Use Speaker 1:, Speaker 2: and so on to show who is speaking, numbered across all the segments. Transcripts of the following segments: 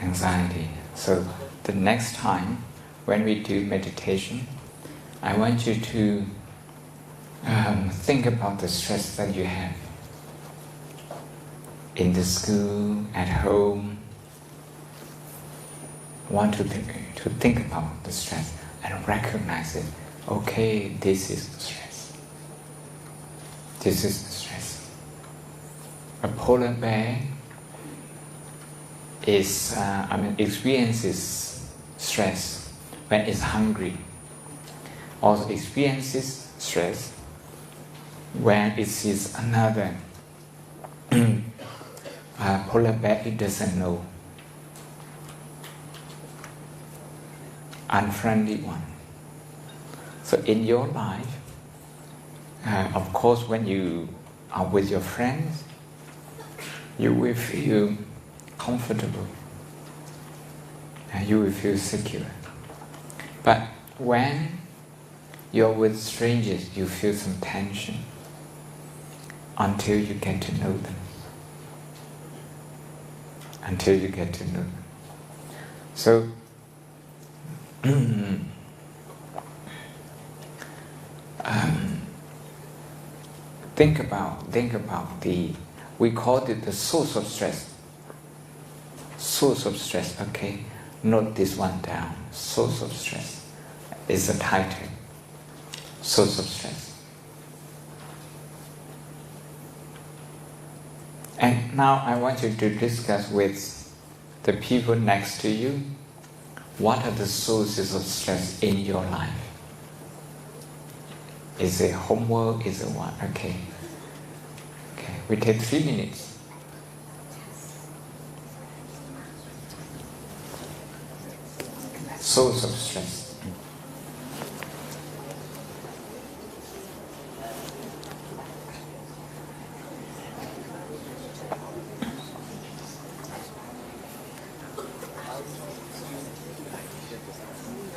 Speaker 1: anxiety. So the next time when we do meditation, I want you to think about the stress that you have in the school, at home. Want to think about the stress and recognize it. Okay, this is the stress. This is the stress. A polar bear experiences stress when it's hungry. Also experiences stress when it sees another polar bear it doesn't know, unfriendly one. So in your life, of course, when you are with your friends, you will feel comfortable and you will feel secure. But when you're with strangers, you feel some tension until you get to know them. Until you get to know them. So, think about we call it the source of stress. Source of stress, okay? Note this one down. Source of stress is the title. Source of stress. And now I want you to discuss with the people next to you, what are the sources of stress in your life? Is it homework? Is it what? Okay. Okay, we take 3 minutes. Source of stress.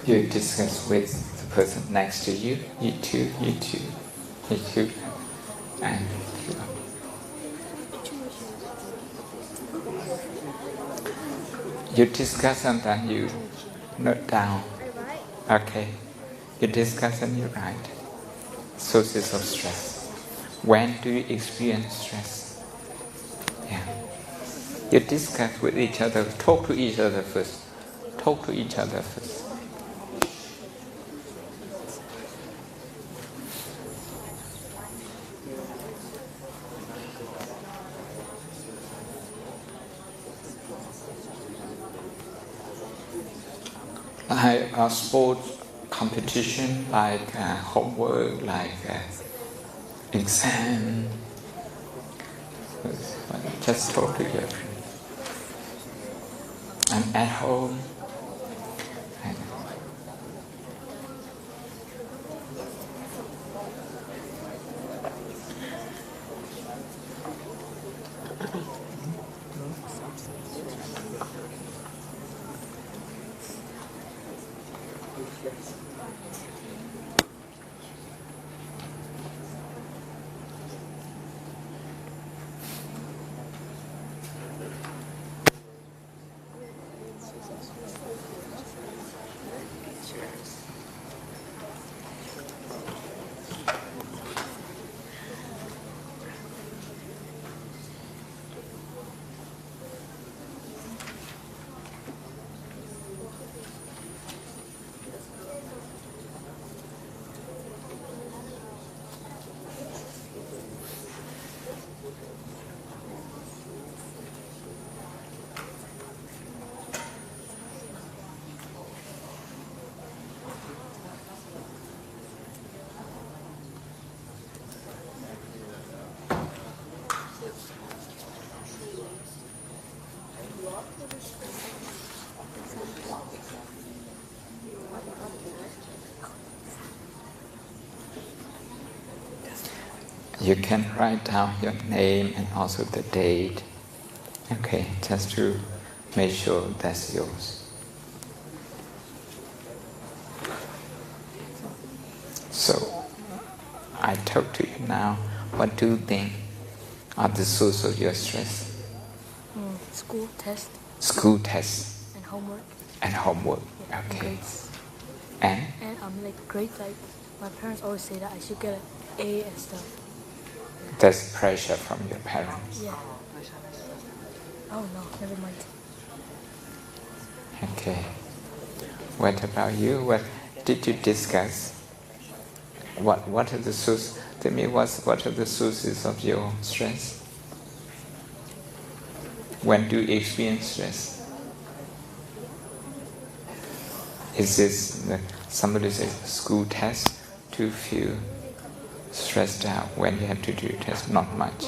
Speaker 1: You discuss with the person next to you, you too, and you discuss and then you note down. Okay, you discuss and you write. Sources of stress. When do you experience stress? Yeah. You discuss with each other, talk to each other first. Talk to each other first. Like a sports competition, like homework, like exam. Just talk to your friend. And at home, you can write down your name and also the date. Okay, just to make sure that's yours. So, I talk to you now. What do you think are the source of your stress?
Speaker 2: School test.
Speaker 1: School tests.
Speaker 2: homework.
Speaker 1: And homework.
Speaker 2: Yeah,
Speaker 1: Okay.
Speaker 2: grades.
Speaker 1: And
Speaker 2: And grades, like my parents always say that I should get an A and stuff.
Speaker 1: there's pressure from your parents.
Speaker 2: Yeah. Oh no, never mind.
Speaker 1: Okay. What about you? What did you discuss? What are the sources? Tell me what are the sources of your stress? When do you experience stress? Is this somebody says school test to feel stressed out when you have to do a test? Not much.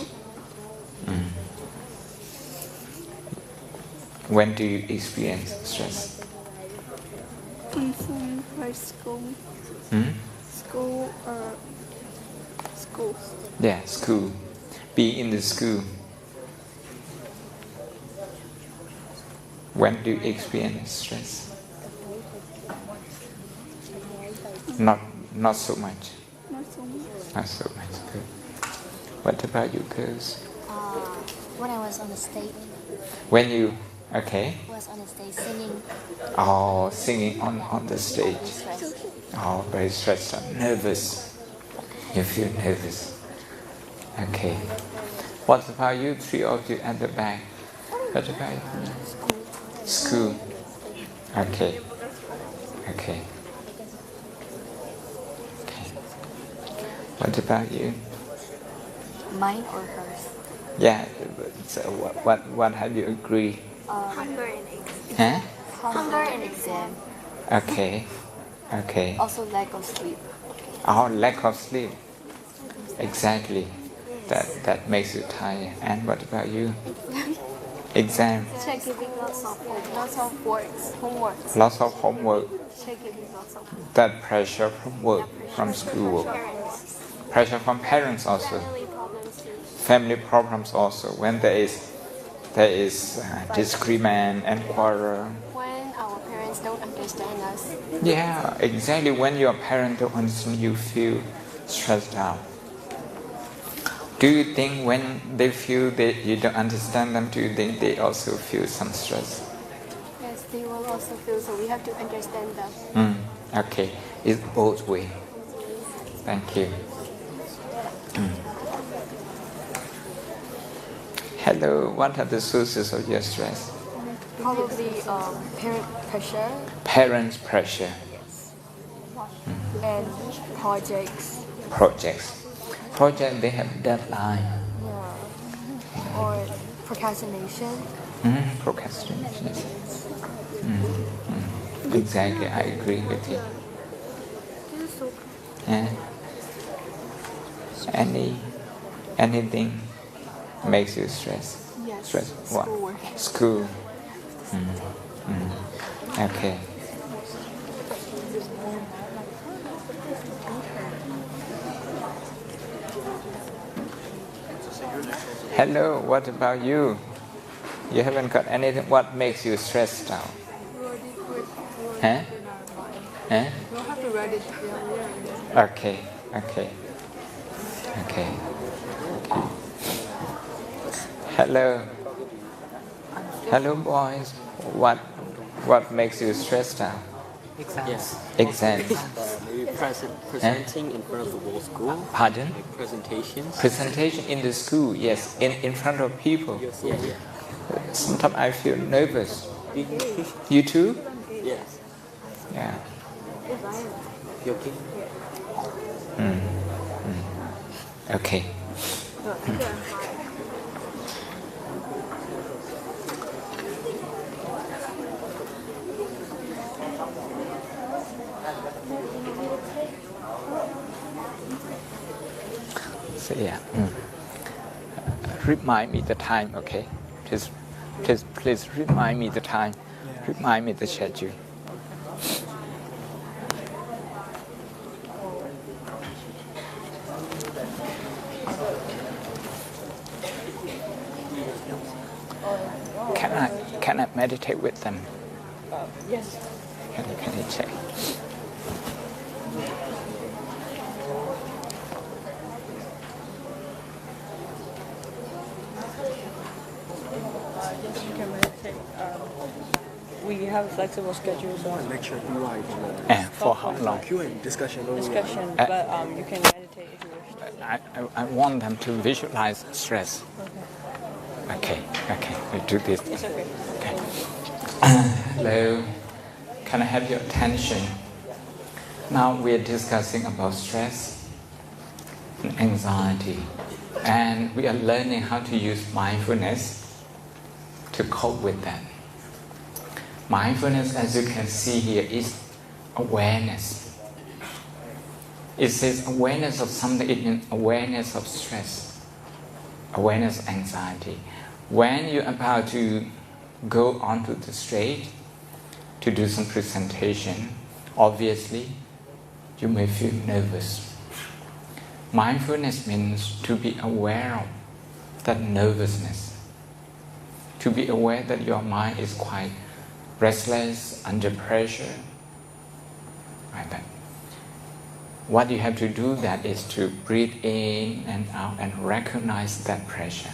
Speaker 1: When do you experience stress?
Speaker 3: By school. School.
Speaker 1: Yeah, school. Being in the school. When do you experience stress? Not so much.
Speaker 3: Not so much.
Speaker 1: Not so much. Good. What about you girls?
Speaker 4: When I was on the stage,
Speaker 1: When you okay?
Speaker 4: Singing.
Speaker 1: Oh, singing on the stage.
Speaker 4: Stress.
Speaker 1: Oh, very stressed out. Nervous. You feel nervous. Okay. What about you? Three of you at the back. What about you? School. Okay. Okay. Okay. What about you?
Speaker 4: Mine or hers?
Speaker 1: Yeah. So what have you agreed?
Speaker 4: Hunger and exam.
Speaker 1: Huh?
Speaker 4: Hunger and exam.
Speaker 1: Okay. Okay.
Speaker 4: Also lack of sleep.
Speaker 1: Oh, lack of sleep. Exactly. That makes you tired. And what about you? Exam.
Speaker 4: Check giving lots of works, homework.
Speaker 1: Lots of homework.
Speaker 4: Check giving lots of
Speaker 1: That pressure from work, from school work. Pressure from parents also. Family problems also. When there is disagreement and quarrel.
Speaker 4: when our parents don't understand us.
Speaker 1: Yeah, exactly. When your parents don't understand, you feel stressed out. Do you think when they feel that you don't understand them, do you think they also feel some stress?
Speaker 4: Yes, they will also feel, so we have to understand them.
Speaker 1: Okay, it's both way. Thank you. Hello, what are the sources of your stress?
Speaker 4: Probably parent pressure
Speaker 1: Parents' pressure.
Speaker 4: and projects.
Speaker 1: Project, they have deadline.
Speaker 4: Yeah. Or procrastination.
Speaker 1: Procrastination. Exactly, I agree with you. Yeah. Anything makes you stress?
Speaker 4: Yes.
Speaker 1: Stress. What?
Speaker 4: Schoolwork.
Speaker 1: School. Okay. Hello, what about you? You haven't got anything. What makes you stressed out? Huh? Huh?
Speaker 3: We'll have to write it down.
Speaker 1: Okay. Hello, boys. What makes you stressed out?
Speaker 5: Yes.
Speaker 1: Exams.
Speaker 5: Maybe presenting in front of the whole school.
Speaker 1: Pardon?
Speaker 5: Like presentations.
Speaker 1: Presentation in the school, yes, in front of people.
Speaker 5: Yeah.
Speaker 1: Sometimes I feel nervous. You too?
Speaker 5: Yes.
Speaker 1: Yeah.
Speaker 5: You okay?
Speaker 1: Okay. So yeah. Remind me the time, okay? Please remind me the time. Remind me the schedule. Can I meditate with them?
Speaker 3: Yes.
Speaker 1: Can you check?
Speaker 3: Yes, you can meditate. we have a flexible schedule, so
Speaker 6: One lecture be like
Speaker 1: And for how long?
Speaker 6: Q&A discussion.
Speaker 3: discussion, but you can meditate if you wish.
Speaker 1: I want them to visualize stress. Okay, we do this.
Speaker 3: It's okay.
Speaker 1: Hello, can I have your attention? Now we are discussing about stress and anxiety, and we are learning how to use mindfulness to cope with that. Mindfulness, as you can see here, is awareness. It says awareness of something, it means awareness of stress, awareness of anxiety. When you're about to go onto the stage to do some presentation, obviously you may feel nervous. Mindfulness means to be aware of that nervousness, to be aware that your mind is quite restless, under pressure, like that. What you have to do that is to breathe in and out and recognize that pressure.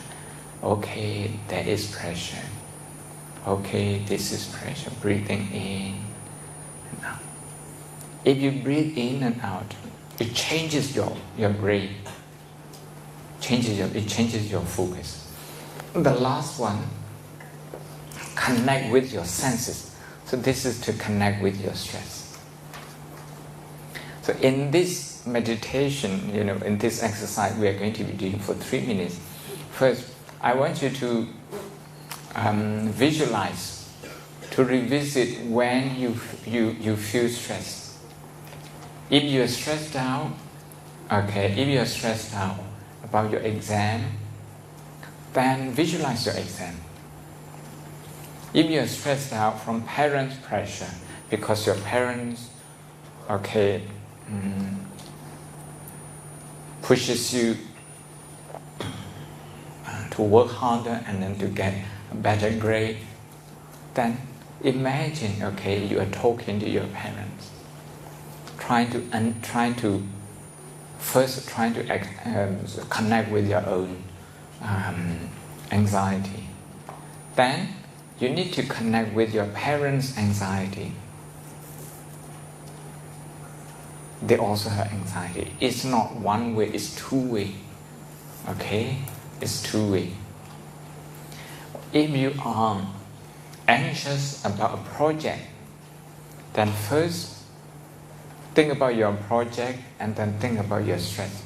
Speaker 1: Okay, there is pressure. Okay, this is pressure. Breathing in and out. If you breathe in and out, it changes your brain. It changes your focus. The last one, connect with your senses. So this is to connect with your stress. So in this meditation, in this exercise, we are going to be doing for 3 minutes. First, I want you to visualize, to revisit when you feel stressed. If you are stressed out, about your exam, then visualize your exam. If you are stressed out from parents' pressure, because your parents, pushes you to work harder and then to get a better grade, then imagine, you are talking to your parents, trying to connect with your own anxiety. Then you need to connect with your parents' anxiety. They also have anxiety. It's not one way, it's two-way. It's two-way. If you are anxious about a project, then first think about your project and then think about your stress.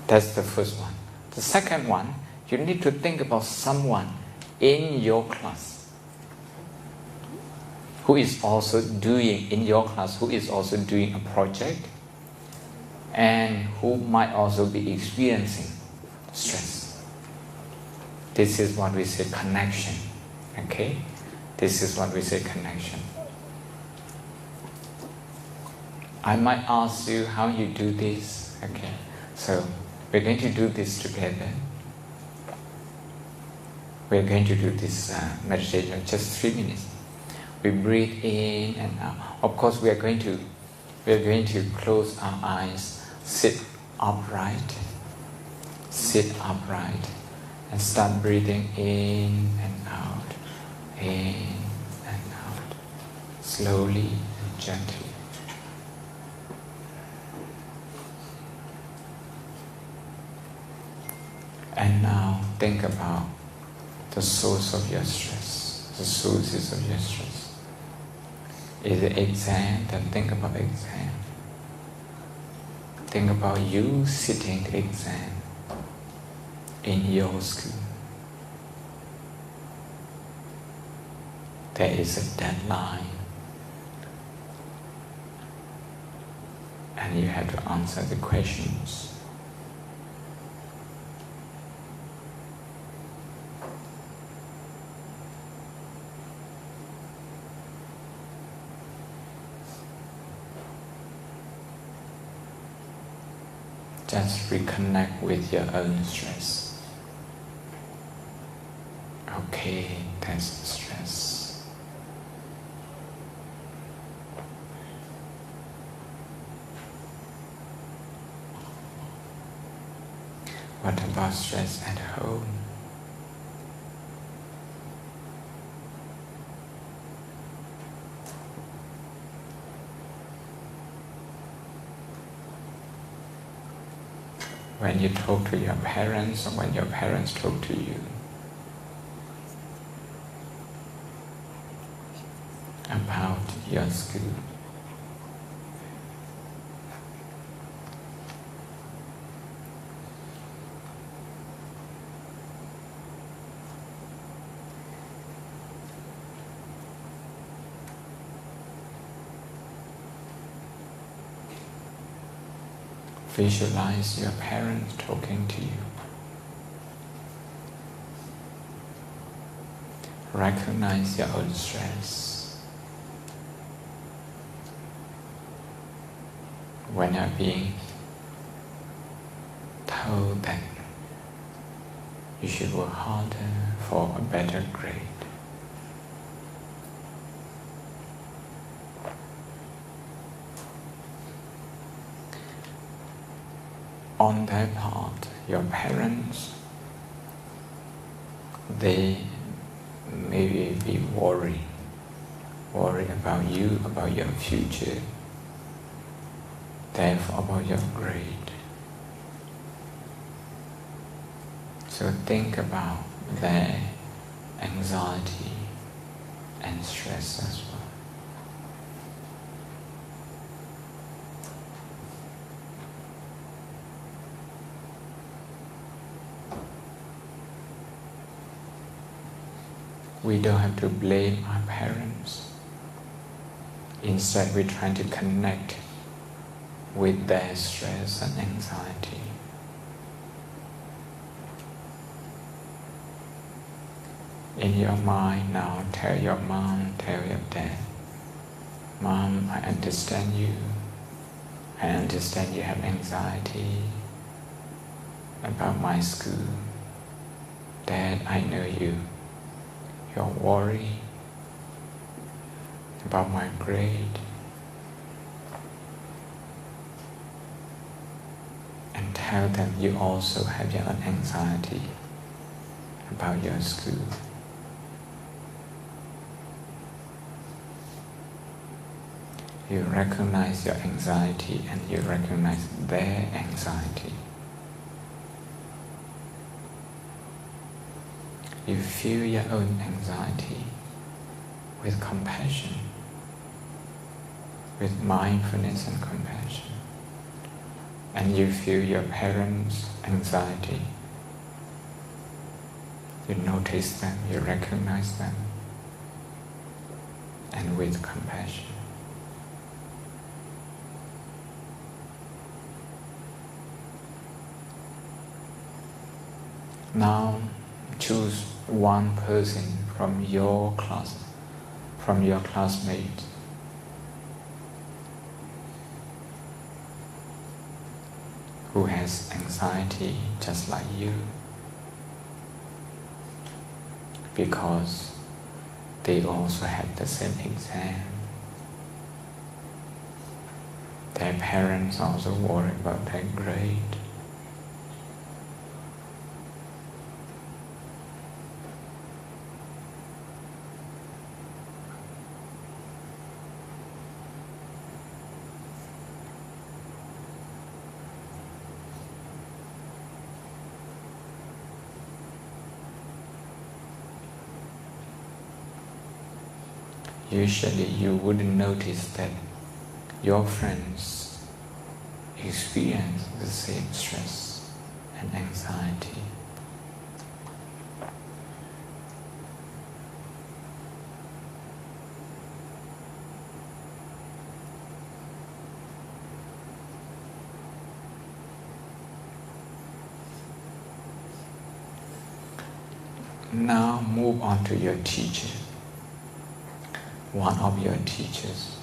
Speaker 1: That's the first one. The second one, you need to think about someone in your class who is also doing a project and who might also be experiencing stress. This is what we say connection. This is what we say connection. I might ask you how you do this. So we're going to do this together. We're going to do this meditation just 3 minutes. We breathe in and out. Of course, we are going to close our eyes, sit upright, and start breathing in and out, slowly and gently. And now think about the source of your stress, the sources of your stress. Is it exam? Then think about exam. Think about you sitting the exam in your school. There is a deadline, and you have to answer the questions. Just reconnect with your own stress. That's the stress. What about stress at home? when you talk to your parents or when your parents talk to you about your school. Visualize your parents talking to you. Recognize your own stress. When you're being told that you should work harder for a better grade. On their part, your parents, they maybe be worried about you, about your future, therefore about your grade. So think about their anxiety and stress as well. We don't have to blame our parents. Instead, we're trying to connect with their stress and anxiety. In your mind now, tell your mom, tell your dad, Mom, I understand you. I understand you have anxiety about my school. Dad, I know you. You're worried about my grade. And tell them you also have your own anxiety about your school. You recognize your anxiety and you recognize their anxiety. You feel your own anxiety with compassion, with mindfulness and compassion. And you feel your parents' anxiety. You notice them, you recognize them, and with compassion. Now choose one person from your class, from your classmates, who has anxiety just like you, because they also have the same exam. Their parents also worry about their grade. Usually you wouldn't notice that your friends experience the same stress and anxiety. Now move on to your teacher. One of your teachers.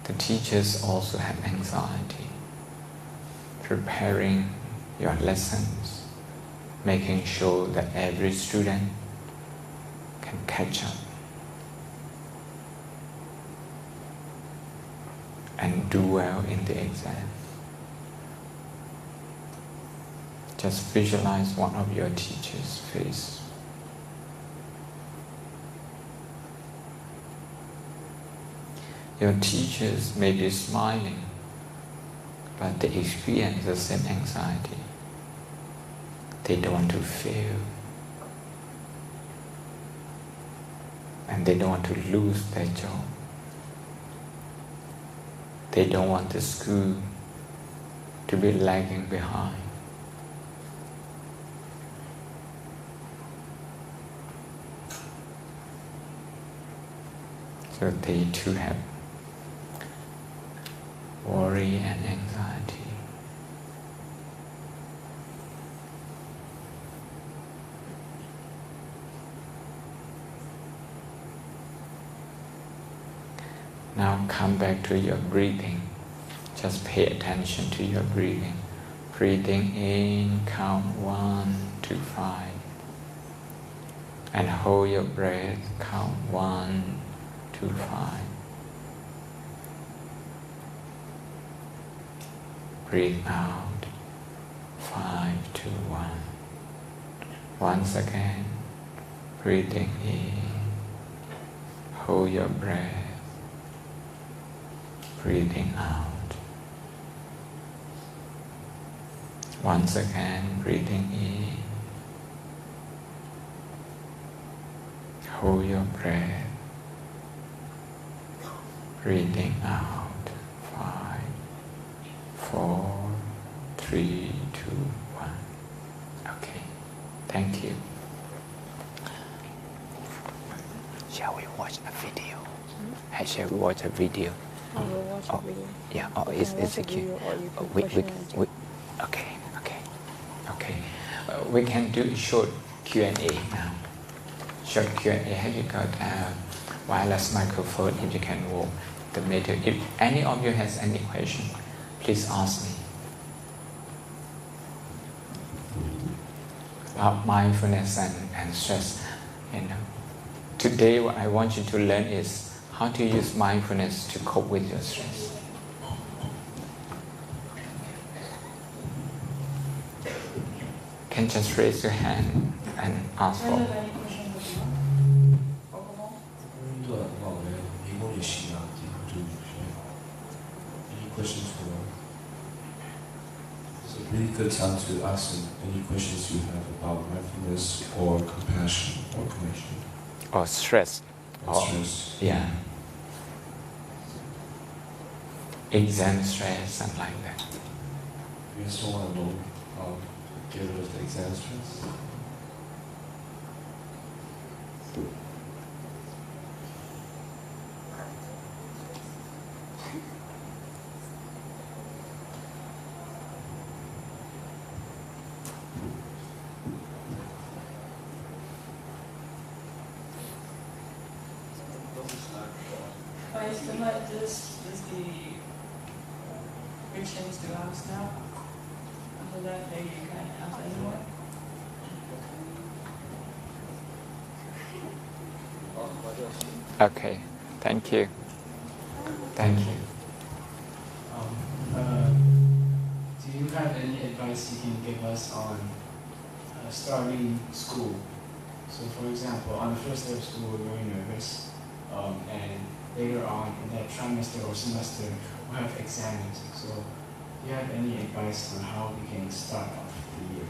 Speaker 1: The teachers also have anxiety, preparing your lessons, making sure that every student can catch up and do well in the exam. Just visualize one of your teachers' face. Your teachers may be smiling but they experience the same anxiety. They don't want to fail. And they don't want to lose their job. They don't want the school to be lagging behind. So they too have worry and anxiety. Now come back to your breathing. Just pay attention to your breathing. Breathing in, count 1 to 5. And hold your breath, count 1 to 5. Breathe out, 5 to 1. Once again, breathing in, hold your breath. Breathing out. Once again, breathing in. Hold your breath. Breathing out. 5, 4, 3, 2, 1. Okay. Thank you. Shall we watch a video? Shall we watch a video?
Speaker 3: I will watch a video.
Speaker 1: Yeah, it's a cute. Okay. We can do a short Q&A now. Short Q&A. Have you got a wireless microphone? If you can walk the middle. If any of you has any question, please ask me. About mindfulness and stress. Today what I want you to learn is how to use mindfulness to cope with your stress. Can just raise your hand and ask for.
Speaker 6: Any questions for them? It's a really good time to ask them any questions you have about mindfulness or compassion or connection.
Speaker 1: Or stress.
Speaker 6: Stress.
Speaker 1: Yeah. Exam stress, something like that.
Speaker 6: You just don't want to know how to get rid of the exam stress?
Speaker 7: This is the questions to ask now. After that, maybe you can ask anyone.
Speaker 1: Okay, thank you. Thank you.
Speaker 8: Do you have any advice you can give us on starting school? So for example, on the first day of school, we're very nervous, and later on in that trimester or semester, we'll have exams. So do you have any advice on how we can start off the year?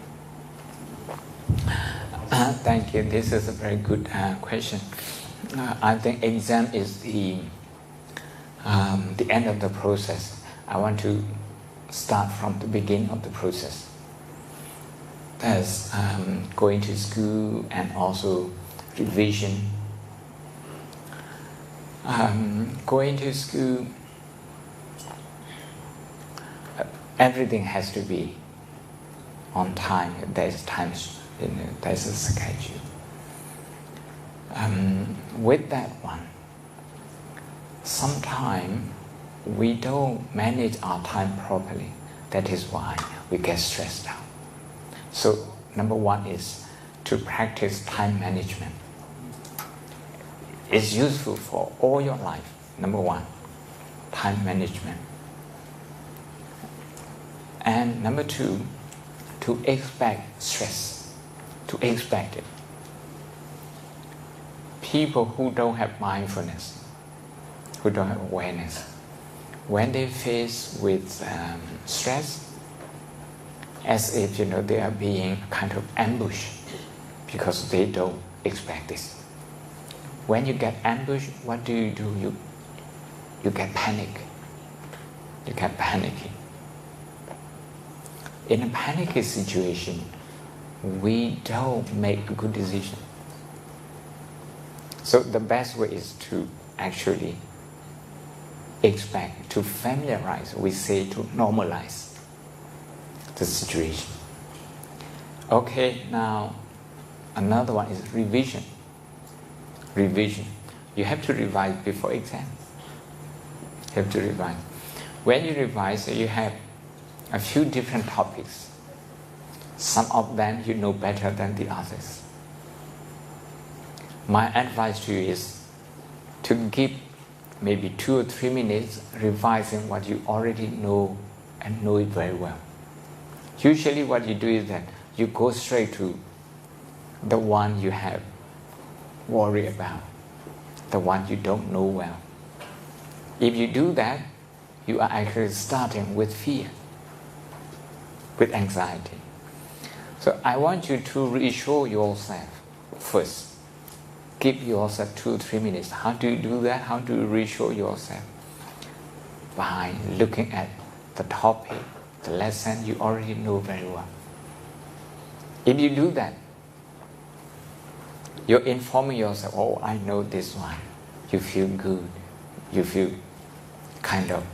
Speaker 1: Thank you. This is a very good question. I think exam is the end of the process. I want to start from the beginning of the process. That's going to school and also revision. Going to school, everything has to be on time. There's times, there's a schedule. With that one, sometimes we don't manage our time properly. That is why we get stressed out. So number one is to practice time management. It's useful for all your life. Number one, time management. And number two, to expect stress, to expect it. People who don't have mindfulness, who don't have awareness, when they face with stress, as if they are being kind of ambushed because they don't expect this. When you get ambushed, what do? You get panic. You get panicking. In a panicky situation, we don't make a good decision. So the best way is to actually expect, to familiarize, we say to normalize the situation. Okay, now another one is revision. Revision. You have to revise before exam. You have to revise. When you revise, you have a few different topics. Some of them you know better than the others. My advice to you is to give maybe 2 or 3 minutes revising what you already know and know it very well. Usually what you do is that you go straight to the one you have worry about, the one you don't know well. If you do that, you are actually starting with fear, with anxiety. So I want you to reassure yourself first. Give yourself 2 or 3 minutes. How do you do that? How do you reassure yourself? By looking at the topic, the lesson you already know very well. If you do that, you're informing yourself, oh, I know this one. You feel good. You feel kind of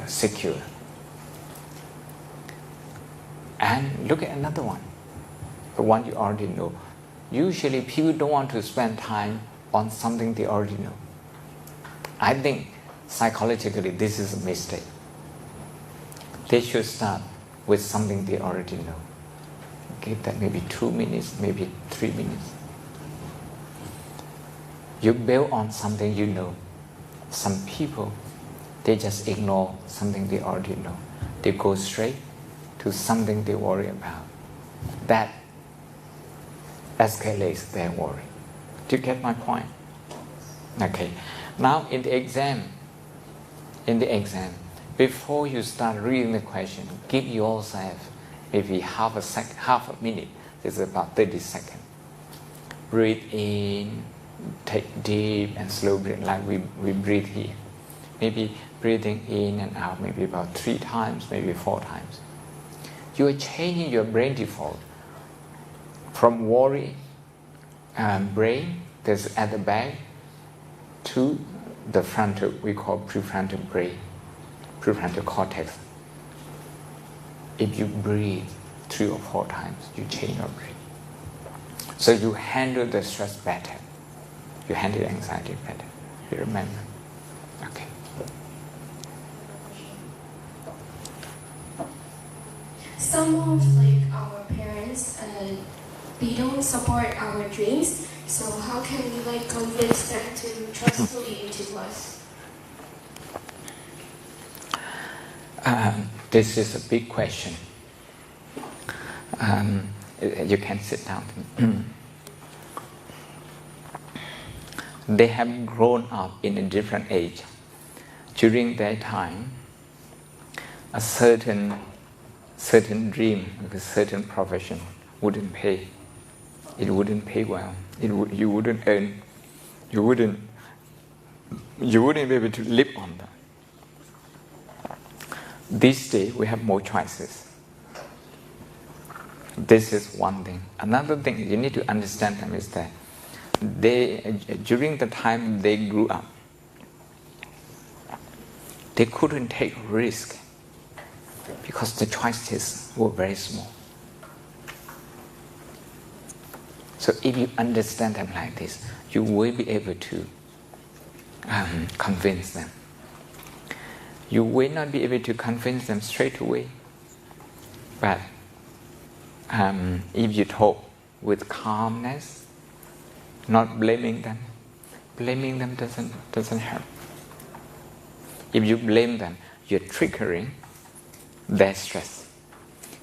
Speaker 1: secure. And look at another one, the one you already know. Usually people don't want to spend time on something they already know. I think psychologically this is a mistake. They should start with something they already know. Give that maybe 2 minutes, maybe 3 minutes. You build on something you know. Some people, they just ignore something they already know. They go straight to something they worry about. That escalates their worry. Do you get my point? Okay. Now in the exam, before you start reading the question, give yourself maybe half a minute. This is about 30 seconds. Breathe in, take deep and slow breath like we breathe here. Maybe breathing in and out maybe about 3 times, maybe 4 times. You are changing your brain default from worry brain that's at the back to the frontal, we call prefrontal brain, prefrontal cortex. If you breathe 3 or 4 times, you change your brain. So you handle the stress better. You handle anxiety better. You remember? Okay.
Speaker 4: Some of our parents, they don't support our dreams. So how can we convince them to trust fully into us?
Speaker 1: This is a big question. You can sit down. They have grown up in a different age. During their time, a certain dream, a certain profession wouldn't pay. It wouldn't pay well. You wouldn't earn. You wouldn't be able to live on that. This day we have more choices. This is one thing. Another thing you need to understand them is that during the time they grew up, they couldn't take risk because the choices were very small. So if you understand them like this, you will be able to convince them. You will not be able to convince them straight away, but if you talk with calmness, not blaming them doesn't help. If you blame them, you're triggering their stress.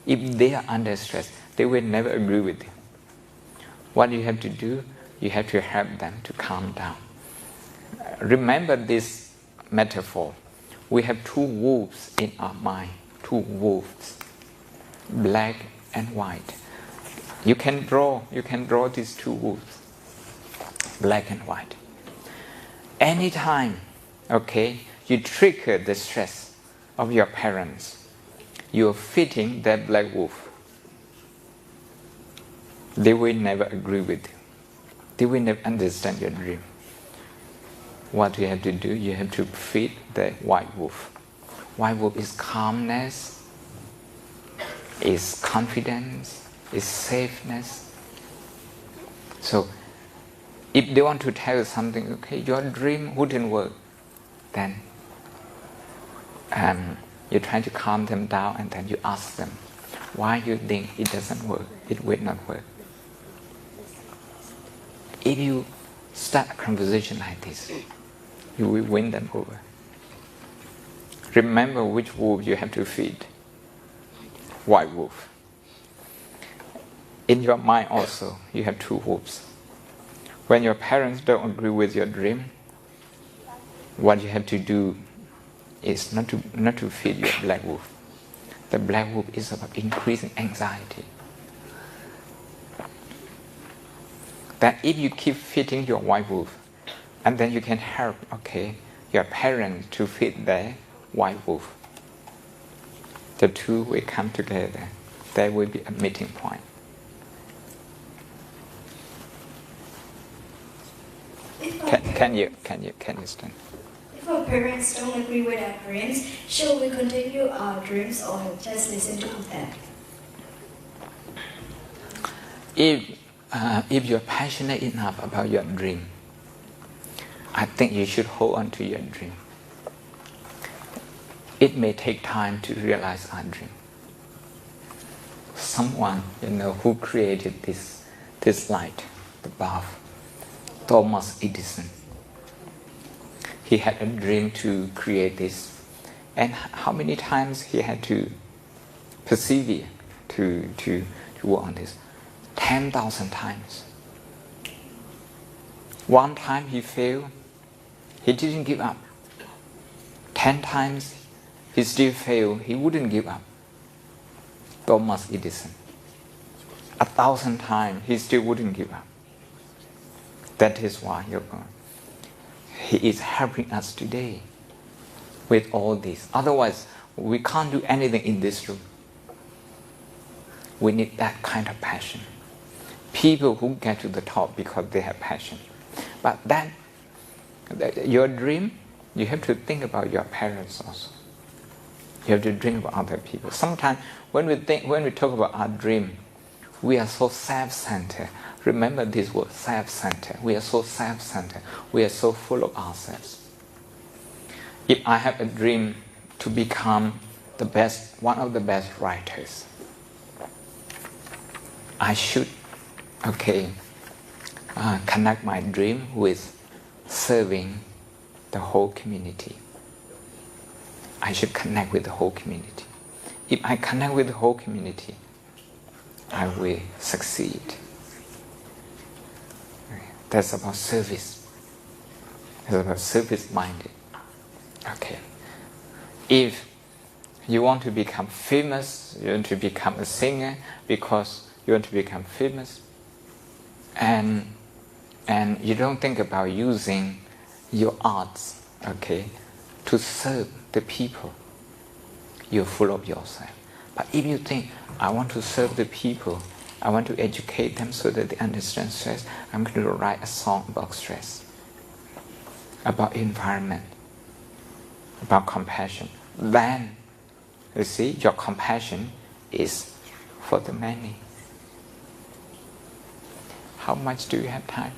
Speaker 1: If they are under stress, they will never agree with you. What you have to do, you have to help them to calm down. Remember this metaphor. We have two wolves in our mind, two wolves, black and white. You can draw these two wolves, black and white. Anytime, okay, you trigger the stress of your parents, you're fitting that black wolf. They will never agree with you. They will never understand your dream. What you have to do, you have to feed the white wolf. White wolf is calmness, is confidence, is safeness. So, if they want to tell you something, okay, your dream wouldn't work, then you try to calm them down and then you ask them, why you think it doesn't work, it will not work. If you start a conversation like this, you will win them over. Remember which wolf you have to feed. White wolf. In your mind also, you have two wolves. When your parents don't agree with your dream, what you have to do is not to feed your black wolf. The black wolf is about increasing anxiety. That if you keep feeding your white wolf, and then you can help, okay, your parents to feed their white wolf. The two will come together. There will be a meeting point. Can you stand?
Speaker 9: If our parents don't agree with our dreams, shall we continue our dreams or just listen to them?
Speaker 1: If you're passionate enough about your dream, I think you should hold on to your dream. It may take time to realize our dream. Someone, who created this light, the bulb, Thomas Edison. He had a dream to create this. And how many times he had to persevere to work on this? 10,000 times. One time he failed, he didn't give up. 10 times he still failed, he wouldn't give up. Thomas Edison. 1,000 times he still wouldn't give up. That is why he is helping us today with all this. Otherwise, we can't do anything in this room. We need that kind of passion. People who get to the top because they have passion. But your dream, you have to think about your parents also. You have to dream about other people. Sometimes when we talk about our dream, we are so self-centered. Remember this word, self-centered. We are so self-centered. We are so full of ourselves. If I have a dream to become one of the best writers, I should, connect my dream with serving the whole community. I should connect with the whole community. If I connect with the whole community, I will succeed. That's about service. It's about service-minded. Okay. If you want to become famous, you want to become a singer because you want to become famous, and you don't think about using your arts, to serve the people, you're full of yourself. But if you think, I want to serve the people, I want to educate them so that they understand stress, I'm going to write a song about stress, about environment, about compassion. Then, you see, your compassion is for the many. How much do you have time?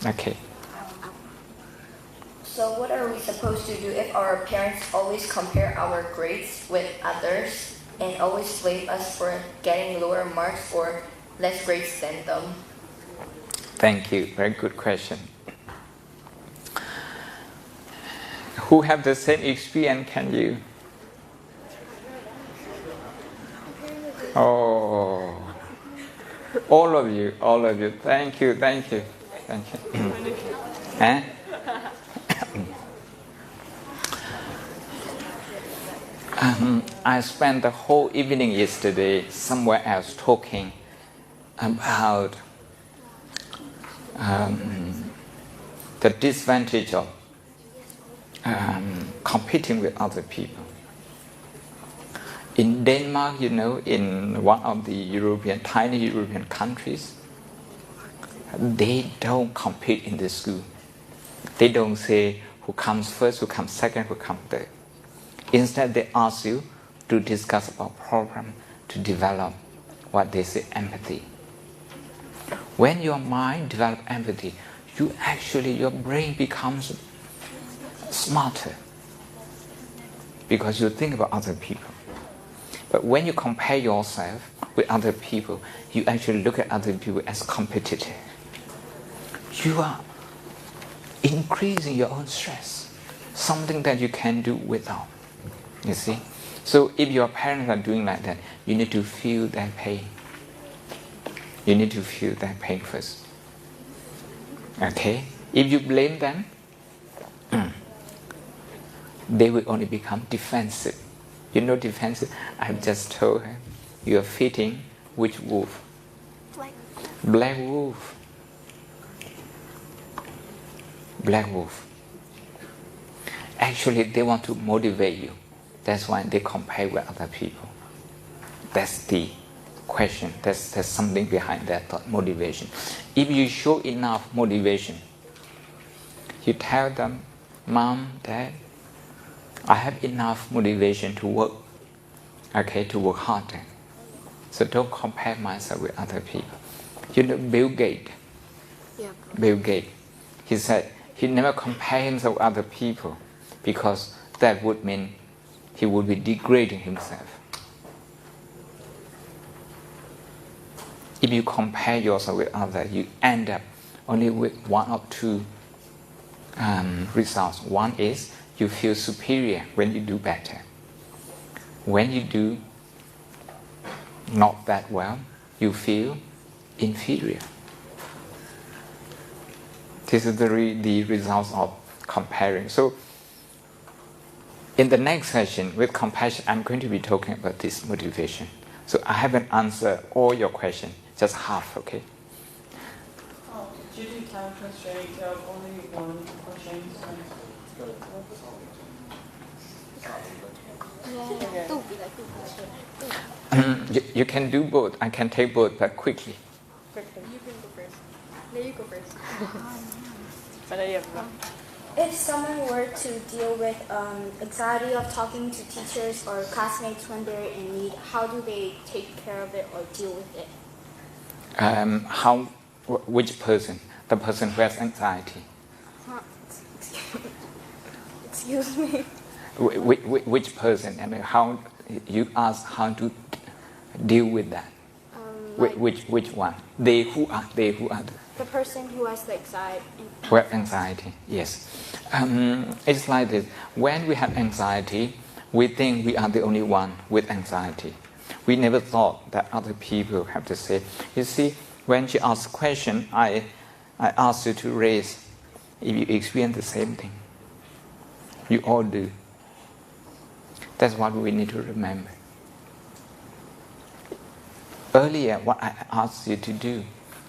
Speaker 1: Okay.
Speaker 10: So what are we supposed to do if our parents always compare our grades with others and always blame us for getting lower marks or less grades than them?
Speaker 1: Thank you. Very good question. Who have the same experience? Can you? Oh, all of you. Thank you. I spent the whole evening yesterday somewhere else talking about the disadvantage of competing with other people. In Denmark, in one of the tiny European countries, they don't compete in the school. They don't say who comes first, who comes second, who comes third. Instead, they ask you to discuss about problem, to develop what they say empathy. When your mind develops empathy, your brain becomes smarter because you think about other people. But when you compare yourself with other people, you actually look at other people as competitive. You are increasing your own stress, something that you can do without. You see? So if your parents are doing like that, you need to feel their pain. You need to feel their pain first. Okay? If you blame them, they will only become defensive. Defensive? I've just told her, you're feeding which wolf? Black wolf. Black wolf. Actually, they want to motivate you. That's why they compare with other people. That's the question. There's something behind that thought, motivation. If you show enough motivation, you tell them, Mom, Dad, I have enough motivation to work, to work harder. So don't compare myself with other people. Bill Gates. Yeah. Bill Gates. He said he never compared himself with other people because that would mean he would be degrading himself. If you compare yourself with others, you end up only with one or two results. One is you feel superior when you do better. When you do not that well, you feel inferior. This is the results of comparing. So, in the next session with compassion, I'm going to be talking about this motivation. So I haven't answered all your questions, just half, okay?
Speaker 7: Due to time constraints, you have only one question.
Speaker 1: You can do both. I can take both, but quickly.
Speaker 10: You can go first. There you go first.
Speaker 9: If someone were to deal with anxiety of talking to teachers or classmates when they're in need, how do they take care of it or deal with it?
Speaker 1: Which person? The person who has anxiety.
Speaker 9: Excuse me.
Speaker 1: Which person? How you ask how to deal with that? Which one? They who are.
Speaker 9: The person who has the anxiety.
Speaker 1: Who have anxiety? Yes. It's like this. When we have anxiety, we think we are the only one with anxiety. We never thought that other people have the same. You see, when she asks a question, I ask you to raise if you experience the same thing. You all do. That's what we need to remember. Earlier, what I asked you to do,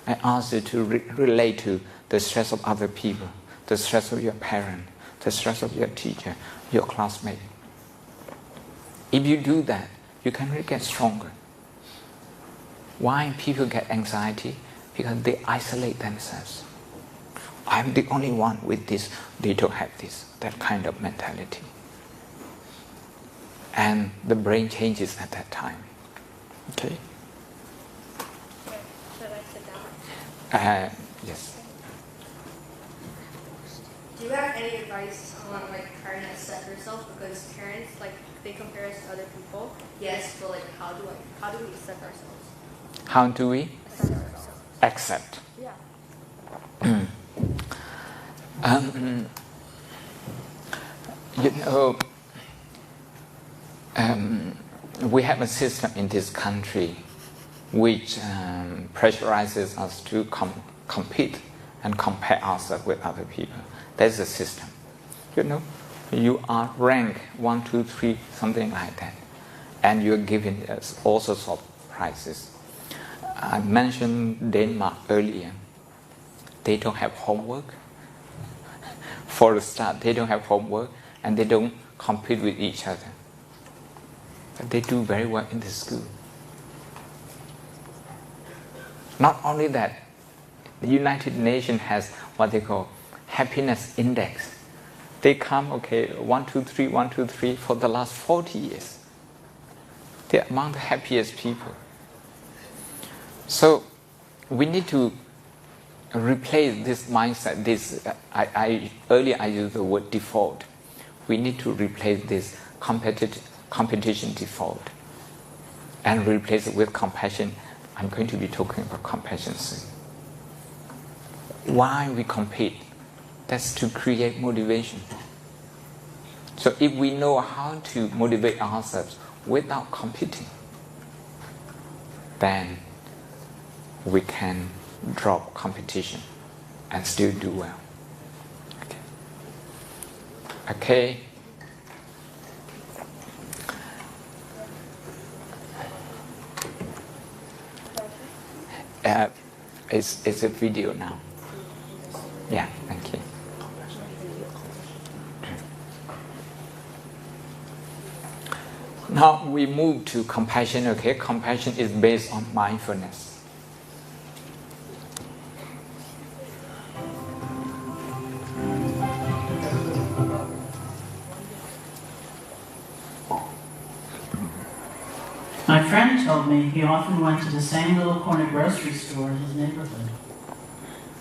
Speaker 1: I asked you to relate to the stress of other people, the stress of your parent, the stress of your teacher, your classmate. If you do that, you can really get stronger. Why people get anxiety? Because they isolate themselves. I'm the only one with this, they don't have this, that kind of mentality. And the brain changes at that time. Okay? Yes.
Speaker 10: Do you have any advice on trying to accept yourself? Because parents they compare us to other people. Yes, but how do we accept ourselves?
Speaker 1: How do we accept?
Speaker 10: Yeah.
Speaker 1: We have a system in this country which pressurizes us to compete and compare ourselves with other people. That's the system. You are ranked 1, 2, 3, something like that, and you're given all sorts of prizes. I mentioned Denmark earlier. They don't have homework. For the start, they don't have homework, and they don't compete with each other. But they do very well in the school. Not only that, the United Nations has what they call happiness index. They come, 1, 2, 3, 1, 2, 3 for the last 40 years. They're among the happiest people. So we need to replace this mindset. Earlier I used the word default. We need to replace this competition default and replace it with compassion. I'm going to be talking about compassion soon. Why we compete? That's to create motivation. So if we know how to motivate ourselves without competing, then we can drop competition and still do well. Okay. It's a video now. Yeah, thank you. Now we move to compassion. Compassion is based on mindfulness.
Speaker 11: My friend told me he often went to the same little corner grocery store in his neighborhood.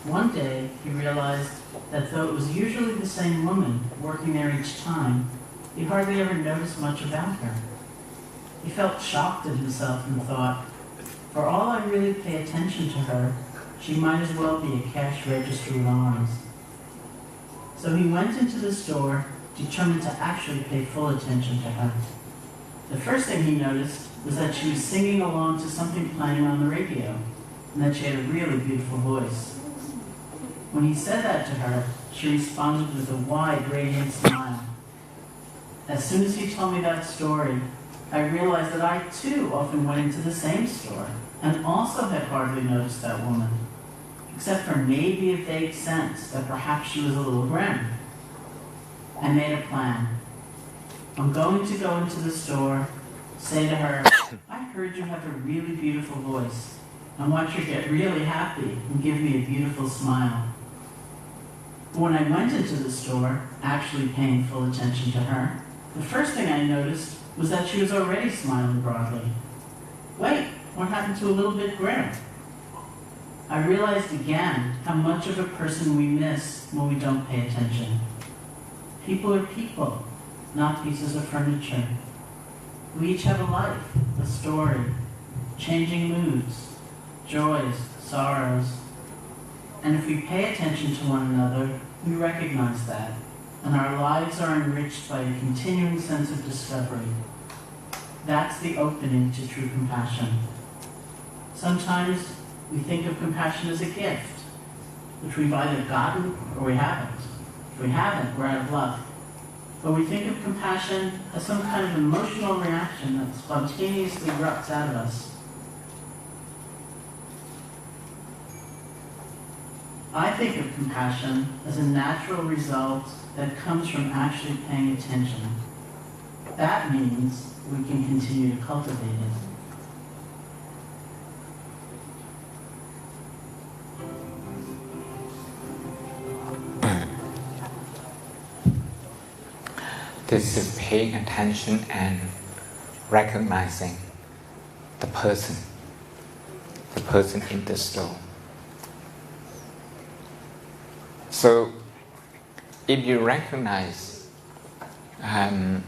Speaker 11: One day, he realized that though it was usually the same woman working there each time, he hardly ever noticed much about her. He felt shocked at himself and thought, for all I really pay attention to her, she might as well be a cash register with arms. So he went into the store, determined to actually pay full attention to her. The first thing he noticed was that she was singing along to something playing on the radio, and that she had a really beautiful voice. When he said that to her, she responded with a wide, radiant smile. As soon as he told me that story, I realized that I too often went into the same store, and also had hardly noticed that woman, except for maybe a vague sense that perhaps she was a little grim. I made a plan. I'm going to go into the store, say to her, I heard you have a really beautiful voice. I want you to get really happy and give me a beautiful smile. But when I went into the store, actually paying full attention to her, the first thing I noticed was that she was already smiling broadly. Wait, what happened to a little bit grim? I realized again how much of a person we miss when we don't pay attention. People are people, not pieces of furniture. We each have a life, a story, changing moods, joys, sorrows. And if we pay attention to one another, we recognize that, and our lives are enriched by a continuing sense of discovery. That's the opening to true compassion. Sometimes we think of compassion as a gift, which we've either gotten or we haven't. If we haven't, we're out of luck. But we think of compassion as some kind of emotional reaction that spontaneously erupts out of us. I think of compassion as a natural result that comes from actually paying attention. That means we can continue to cultivate it.
Speaker 1: This is paying attention and recognizing the person in the store. So, if you recognize, if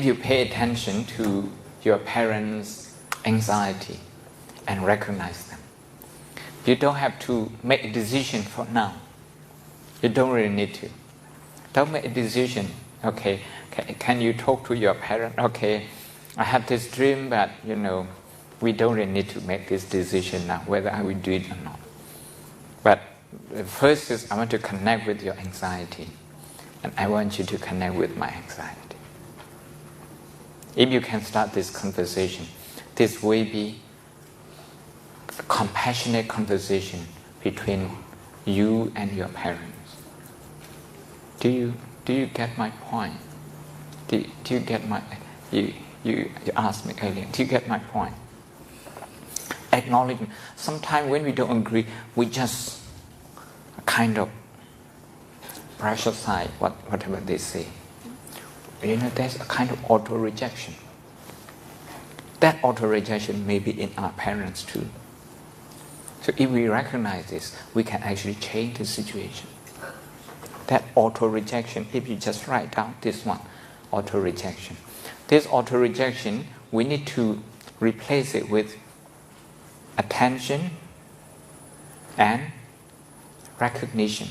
Speaker 1: you pay attention to your parents' anxiety and recognize them, you don't have to make a decision for now. You don't really need to. Don't make a decision. Okay, can you talk to your parent? Okay, I have this dream, but we don't really need to make this decision now, whether I will do it or not. But first is I want to connect with your anxiety and I want you to connect with my anxiety. If you can start this conversation, this will be a compassionate conversation between you and your parents. Do you get my point? Do you get my... You asked me earlier, do you get my point? Acknowledgement. Sometimes when we don't agree, we just kind of brush aside whatever they say. There's a kind of auto-rejection. That auto-rejection may be in our parents too. So if we recognize this, we can actually change the situation. That auto-rejection, if you just write down this one, auto-rejection. This auto-rejection, we need to replace it with attention and recognition.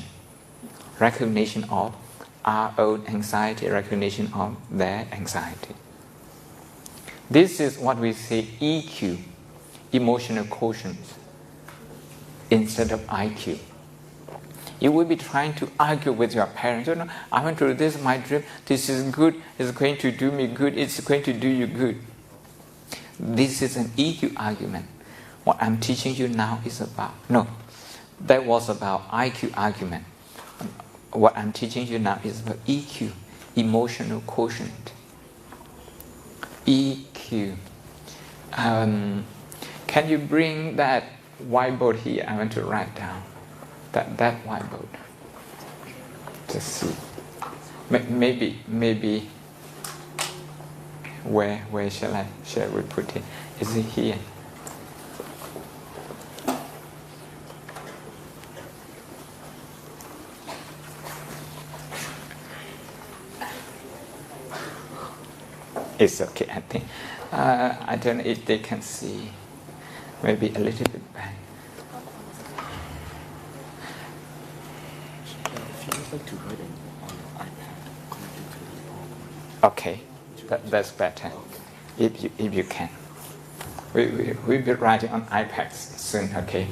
Speaker 1: Recognition of our own anxiety, recognition of their anxiety. This is what we say EQ, emotional quotient, instead of IQ. You will be trying to argue with your parents. I want to do this, my dream, this is good, it's going to do me good, it's going to do you good. This is an EQ argument. What I'm teaching you now is about, that was about IQ argument. What I'm teaching you now is about EQ, emotional quotient. EQ. Can you bring that whiteboard here? I want to write down that whiteboard. Just see. Maybe. Where shall we put it? Is it here? It's okay, I think. I don't know if they can see. Maybe a little bit back. Okay, that's better. If you can. We'll be writing on iPads soon, okay?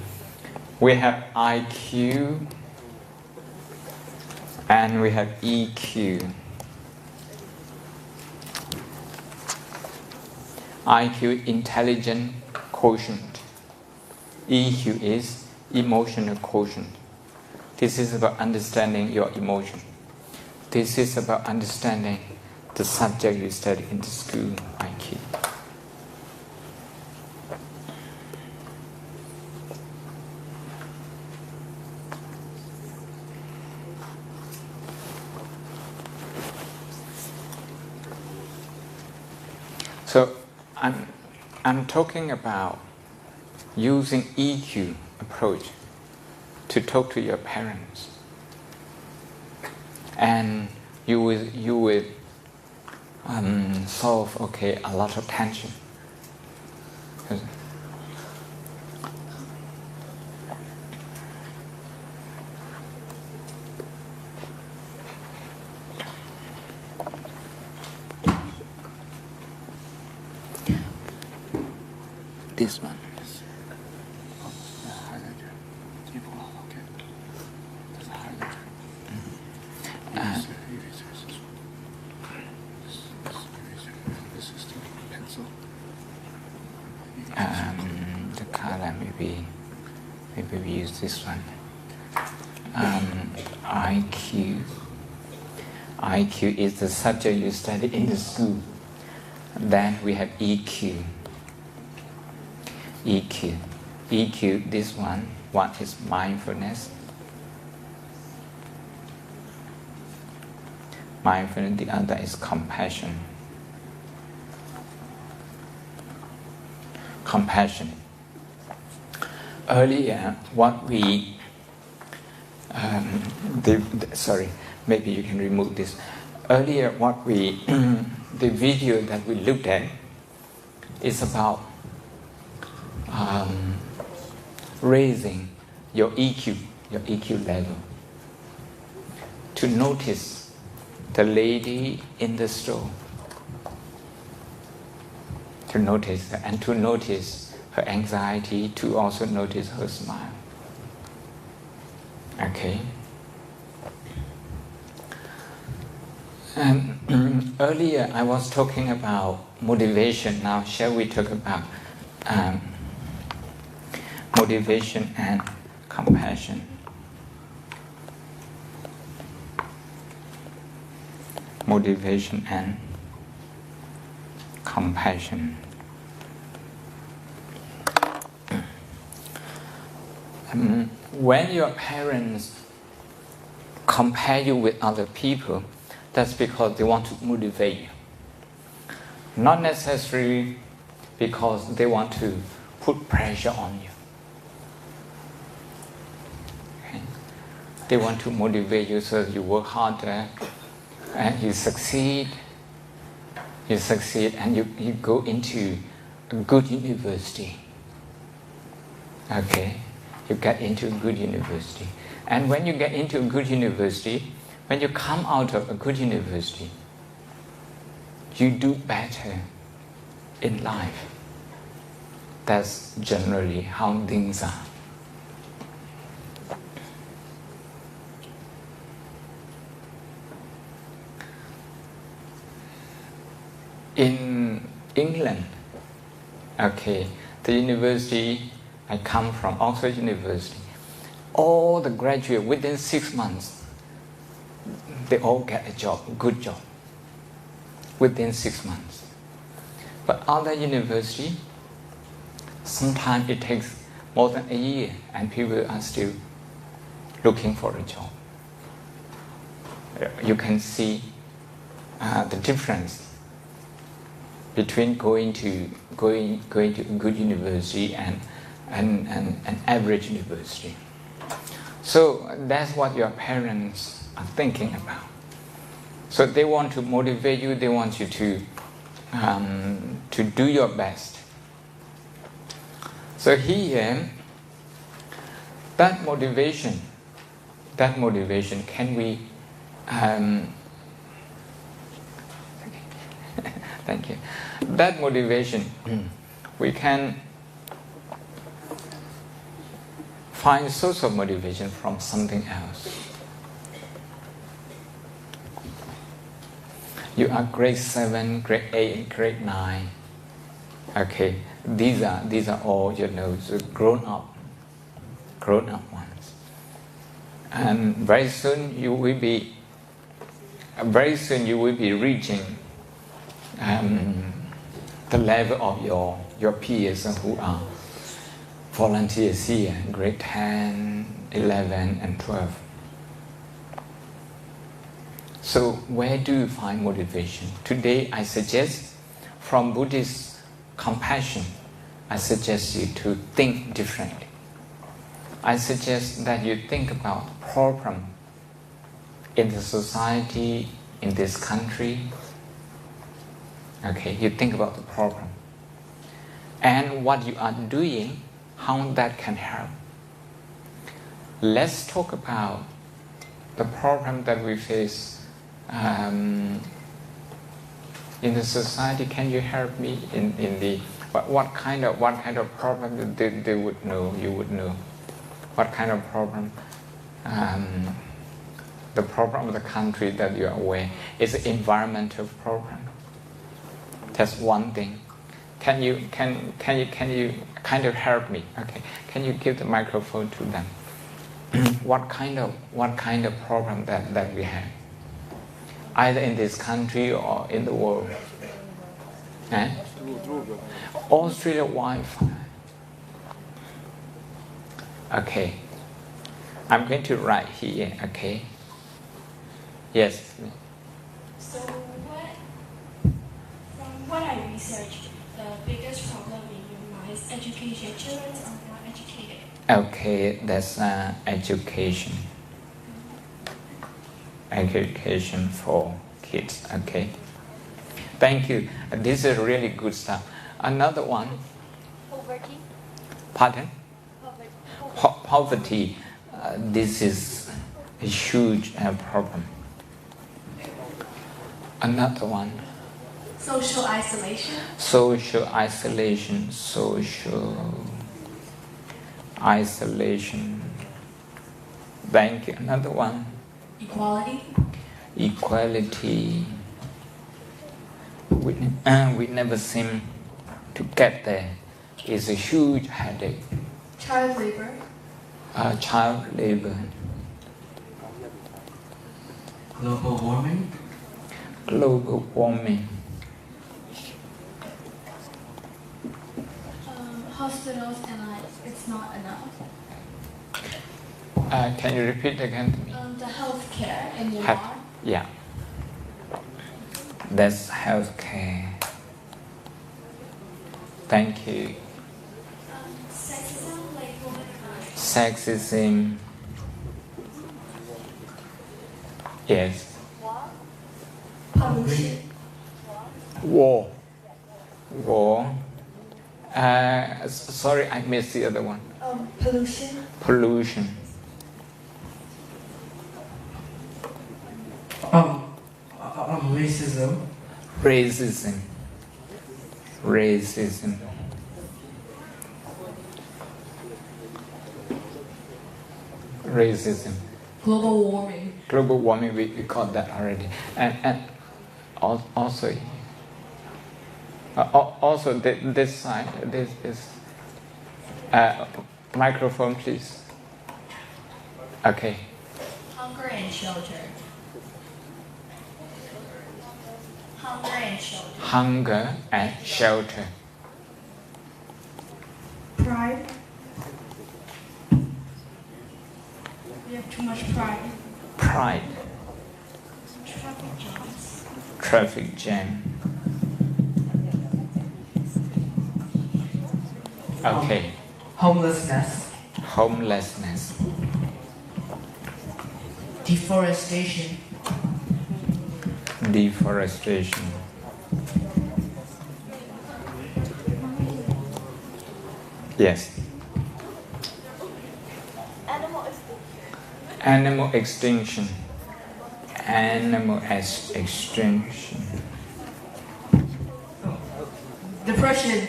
Speaker 1: We have IQ and we have EQ. IQ, intelligent quotient. EQ is emotional quotient. This is about understanding your emotion. This is about understanding the subject you study in the school, IQ. So I'm talking about using EQ approach to talk to your parents, and you will solve a lot of tension. This one. The color maybe we use this one. IQ is the subject you study in the school. Then we have EQ. EQ, this one is mindfulness. Mindfulness, the other is compassion. Compassion. Earlier, what we... sorry, maybe you can remove this. Earlier, what we... the video that we looked at is about raising your EQ level. To notice the lady in the store. To notice her, and to notice her anxiety, to also notice her smile. Okay? Earlier I was talking about motivation. Now shall we talk about motivation and compassion? Motivation and compassion. When your parents compare you with other people, that's because they want to motivate you. Not necessarily because they want to put pressure on you. Okay? They want to motivate you so that you work harder and you succeed. You succeed and you go into a good university. Okay? You get into a good university. And when you get into a good university, when you come out of a good university, you do better in life. That's generally how things are. In England, okay, the university I come from, Oxford University, all the graduates within 6 months, they all get a job, good job, within 6 months. But other university, sometimes it takes more than a year and people are still looking for a job. You can see the difference between going to a good university and an average university. So that's what your parents are thinking about. So they want to motivate you. They want you to do your best. So here, that motivation, can we? Thank you. That motivation, we can find source of motivation from something else. You are grade 7, grade 8, and grade 9. Okay, these are all the grown up ones. And very soon you will be reaching the level of your peers who are volunteers here, grade 10, 11, and 12. So where do you find motivation? Today I suggest, from Buddhist compassion, I suggest you to think differently. I suggest that you think about the problem in the society, in this country. Okay, you think about the problem. And what you are doing, how that can help. Let's talk about the problem that we face in the society. Can you help me in the what kind of problem they would know, you would know? What kind of problem? The problem of the country that you are aware is an environmental problem. That's one thing. Can you kind of help me? Okay. Can you give the microphone to them? What kind of problem that we have, either in this country or in the world? Australia Wi-Fi. Okay. I'm going to write here. Okay. Yes.
Speaker 4: So from what I researched, the biggest problem in Myanmar is education. Children are not educated.
Speaker 1: Okay, that's education. Education for kids. Okay. Thank you. This is really good stuff. Another one.
Speaker 9: Poverty.
Speaker 1: Pardon? Poverty. This is a huge problem. Another one.
Speaker 4: Social isolation.
Speaker 1: Social isolation. Social isolation. Thank you. Another one.
Speaker 4: Equality.
Speaker 1: equality. We never seem to get there. It's a huge headache.
Speaker 4: Child labor.
Speaker 1: Child labor.
Speaker 8: Global warming.
Speaker 1: Global warming.
Speaker 9: Hospitals and it's not enough.
Speaker 1: Can you repeat again to me?
Speaker 9: The healthcare in Myanmar.
Speaker 1: Yeah. That's healthcare. Thank you.
Speaker 9: Sexism, like women are not.
Speaker 1: Sexism. Yes.
Speaker 4: Pollution.
Speaker 1: War. War. Sorry, I missed the other one.
Speaker 4: Pollution.
Speaker 1: Pollution.
Speaker 8: Racism.
Speaker 1: Racism. Racism. Racism.
Speaker 7: Global warming.
Speaker 1: Global warming, we got that already. And also this side, this is microphone, please. Okay.
Speaker 9: Hunger and shelter. Hunger and shelter.
Speaker 1: Hunger and shelter.
Speaker 4: Pride.
Speaker 9: We have too much pride.
Speaker 1: Pride.
Speaker 9: Traffic jams.
Speaker 1: Traffic jam. Okay.
Speaker 12: Homelessness.
Speaker 1: Homelessness.
Speaker 12: Deforestation.
Speaker 1: Deforestation. Yes. Animal extinction. Animal extinction.
Speaker 12: Depression.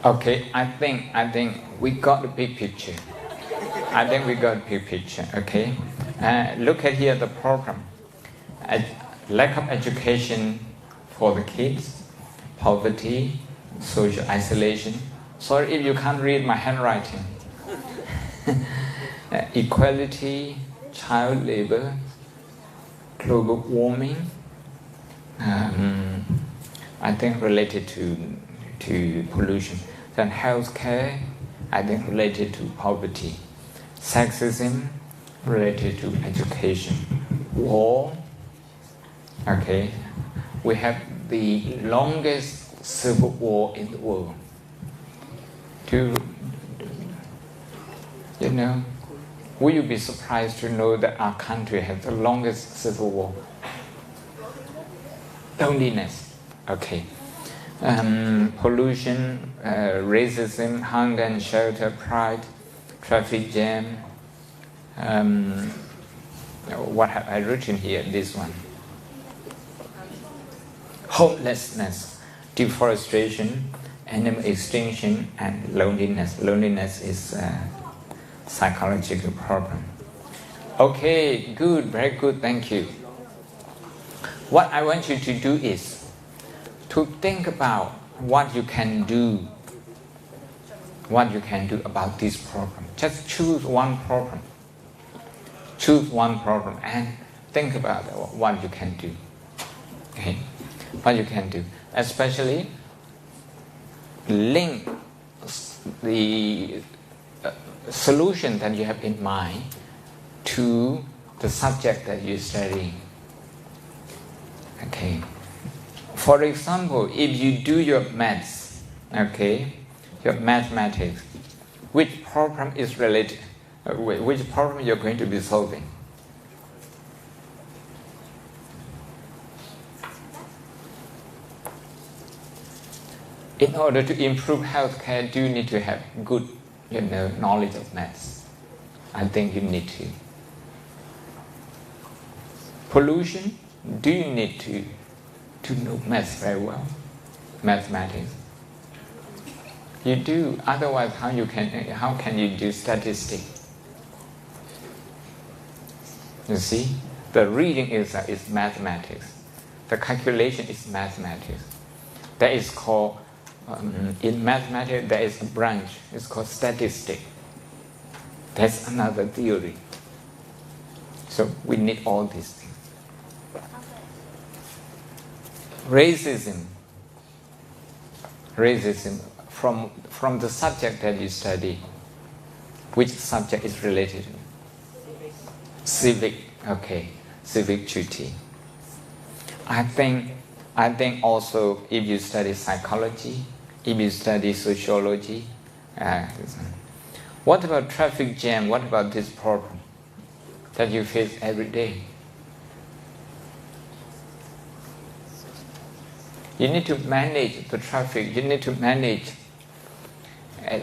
Speaker 1: Okay, I think we got the big picture. Okay, look at here the problem. Lack of education for the kids, poverty, social isolation. Sorry if you can't read my handwriting. Equality, child labor, global warming. I think related to pollution. Then healthcare, I think related to poverty. Sexism, related to education. War, okay. We have the longest civil war in the world. Will you be surprised to know that our country has the longest civil war? Loneliness, okay. Pollution, racism, hunger and shelter, pride, traffic jam. What have I written here? This one. Homelessness, deforestation, animal extinction, and loneliness. Loneliness is a psychological problem. Okay, good, very good, thank you. What I want you to do is to think about what you can do about this problem. Just choose one problem. Choose one problem and think about what you can do. Okay, what you can do. Especially link the solution that you have in mind to the subject that you're studying. Okay. For example, if you do your maths, okay, your mathematics, which problem is related, which problem you're going to be solving? In order to improve healthcare, do you need to have good, knowledge of maths? I think you need to. Pollution, do you need to know maths very well? Mathematics. You do. Otherwise, how can you do statistics? You see, the reading is mathematics. The calculation is mathematics. That is called in mathematics. There is a branch. It's called statistics. That's another theory. So we need all these things. Racism. From the subject that you study, which subject is related to? Civic. Okay, civic duty. I think also if you study psychology, if you study sociology, what about traffic jam? What about this problem that you face every day? You need to manage the traffic. You need to manage.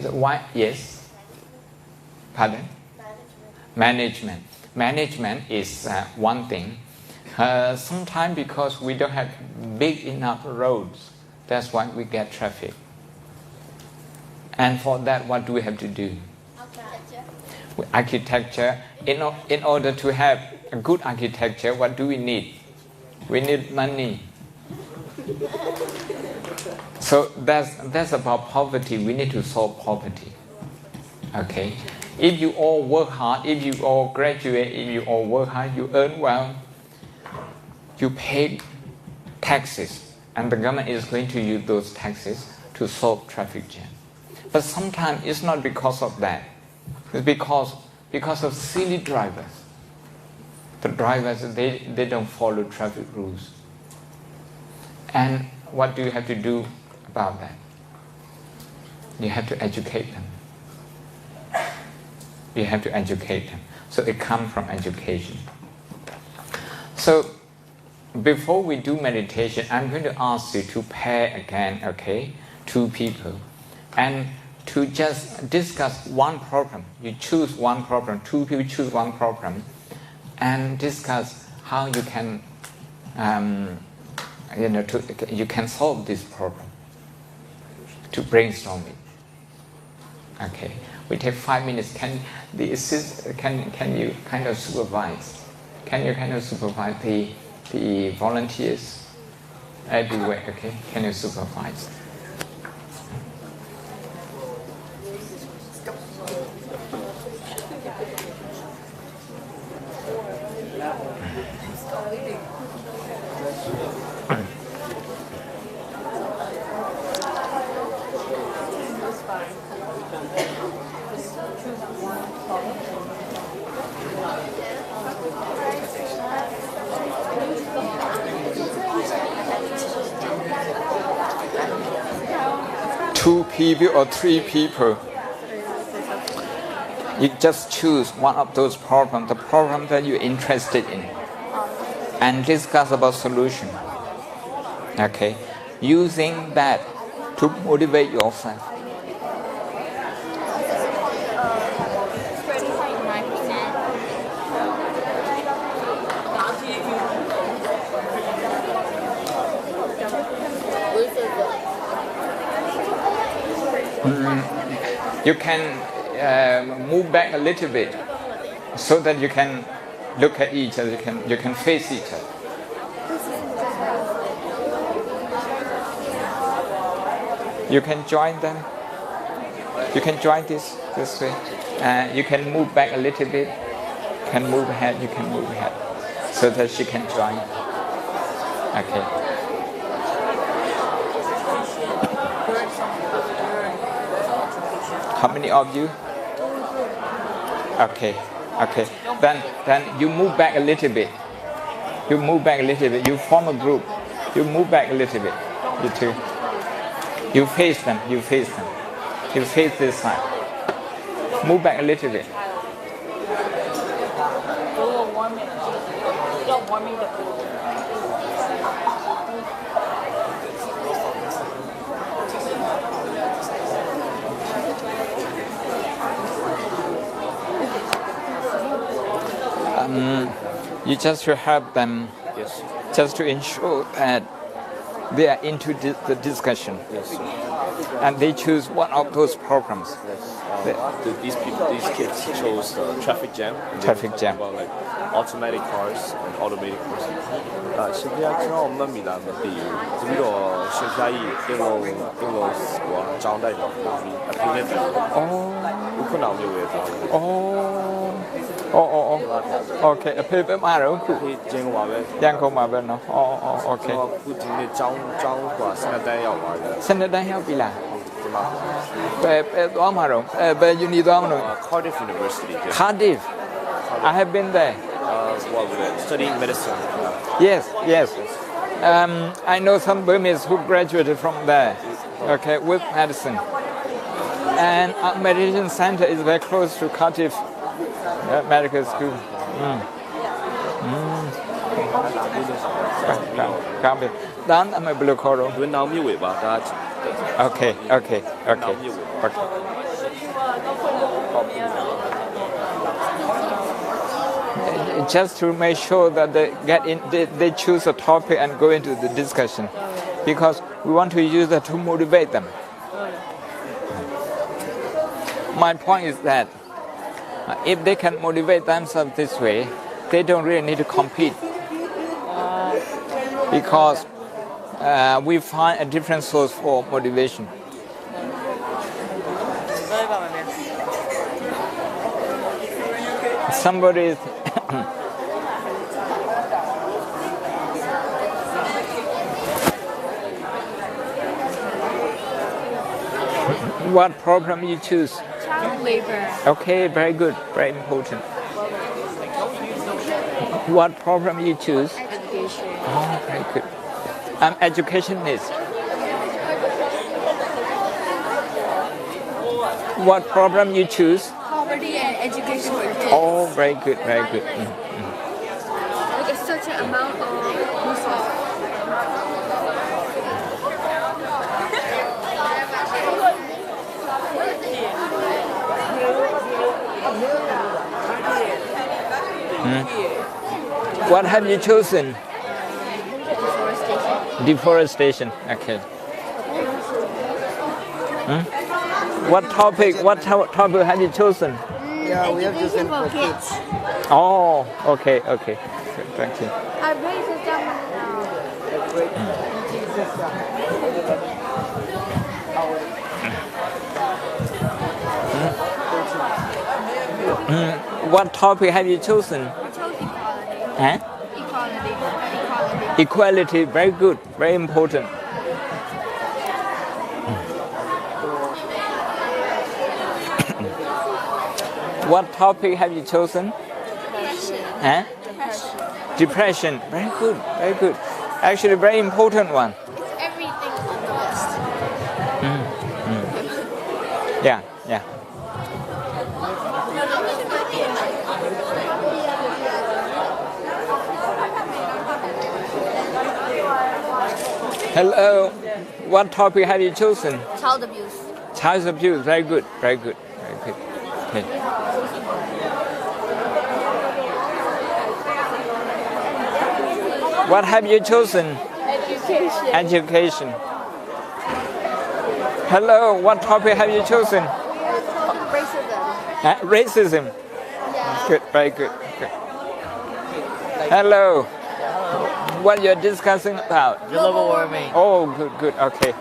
Speaker 1: Why? Yes. Pardon? Management. Management is one thing. Sometimes because we don't have big enough roads, that's why we get traffic. And for that, what do we have to do? Architecture. In order to have a good architecture, what do we need? We need money. So that's about poverty. We need to solve poverty. Okay? If you all work hard, if you all graduate, if you all work hard, you earn well, you pay taxes, and the government is going to use those taxes to solve traffic jam. But sometimes it's not because of that. It's because of silly drivers. The drivers, they don't follow traffic rules. And what do you have to do about that? You have to educate them. You have to educate them. So it comes from education. So before we do meditation, I'm going to ask you to pair again, okay, two people, and to just discuss one problem. You choose one problem, two people choose one problem, and discuss how you can, you can solve this problem. To brainstorm it. Okay, we take 5 minutes. Can you kind of supervise? Can you kind of supervise the volunteers everywhere? Okay, can you supervise? Two people or three people. You just choose one of those problems, the problem that you're interested in, and discuss about solution. Okay, using that to motivate yourself. You can move back a little bit so that you can look at each other, you can face each other. You can join them. You can join this way. You can move back a little bit. You can move ahead. You can move ahead so that she can join. Okay. How many of you? Okay. Then you move back a little bit. You move back a little bit. You form a group. You move back a little bit. You two. You face them. You face this side. Move back a little bit. You just to help them, just to ensure that they are into the discussion.
Speaker 5: Yes, sir.
Speaker 1: and they choose one of those programs.
Speaker 13: These kids chose traffic jam.
Speaker 1: Traffic jam.
Speaker 13: About like automatic cars and automated cars. ရှင်ပြကျွန်တော်မှတ်မိလားမသိဘူး။ပြီးတော့ရှင်ပြကြီးအင်းလုံးဟိုကြောင်းတိုက်တော့ပြီးအဖေနဲ့တူ။အော်။ခုနမျိုးပဲသား။အော်။ Okay အဖေပဲမှာတော့ခုကျင်းပါပဲ။ကျန်ကုန်ပါပဲနော်။အော် Okay ခုဒီနေ့ကြောင်းဟို12တန်းရောက်ပါပြီ။12တန်းရောက်ပြီလား။ဒီမှာပဲသွားမှာတော့ပဲ uni သွားမှာတော့ Cardiff University. Cardiff. I have been there. Studying medicine. Yes. I know some Burmese who graduated from there, okay, with medicine. And our meditation center is very close to Cardiff Medical School. Dan am blue coro. Okay. Just to make sure that they choose a topic and go into the discussion, because we want to use that to motivate them. My point is that if they can motivate themselves this way, they don't really need to compete, because we find a different source for motivation. Somebody is what problem you choose?
Speaker 2: Child labor.
Speaker 1: Okay, very good, very important. What problem you choose?
Speaker 2: Education.
Speaker 1: Oh, very good. I'm educationist. What problem you choose?
Speaker 2: Poverty and education for kids.
Speaker 1: Oh, very good.
Speaker 2: Like a certain amount of resources.
Speaker 1: What have you chosen? Deforestation. Okay. What topic have you chosen?
Speaker 12: Yeah, we have chosen for kids.
Speaker 1: Oh, okay. Good, thank you.
Speaker 2: I raise it down
Speaker 1: What topic have you chosen?
Speaker 2: I chose equality.
Speaker 1: Huh? Equality, very good, very important. What topic have you chosen?
Speaker 2: Depression.
Speaker 1: Huh? Depression, very good. Actually, very important one.
Speaker 2: It's everything on the list.
Speaker 1: Yeah. Hello. What topic have you chosen?
Speaker 2: Child abuse.
Speaker 1: Child abuse. Very good. Okay. What have you chosen? Education. Hello. What topic have you chosen?
Speaker 2: Racism.
Speaker 1: Racism.
Speaker 2: Yeah.
Speaker 1: Good. Very good. Hello. What you're discussing about?
Speaker 12: Global warming.
Speaker 1: Oh, good. Okay.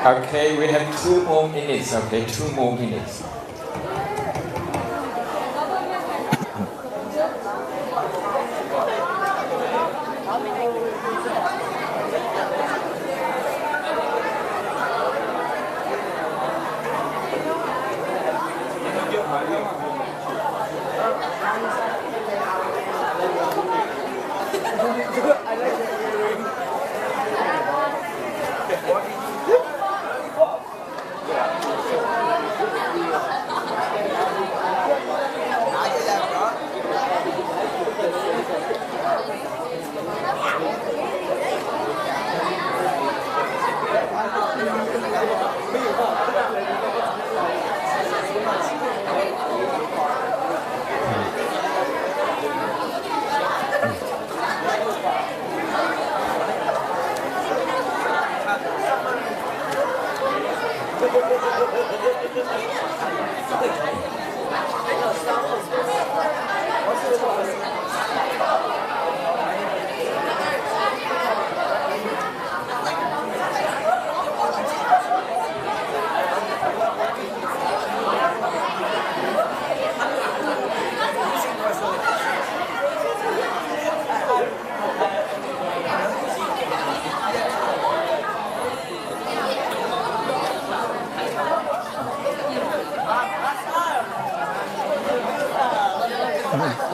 Speaker 1: Okay, we have 2 more minutes. Okay, 2 more minutes.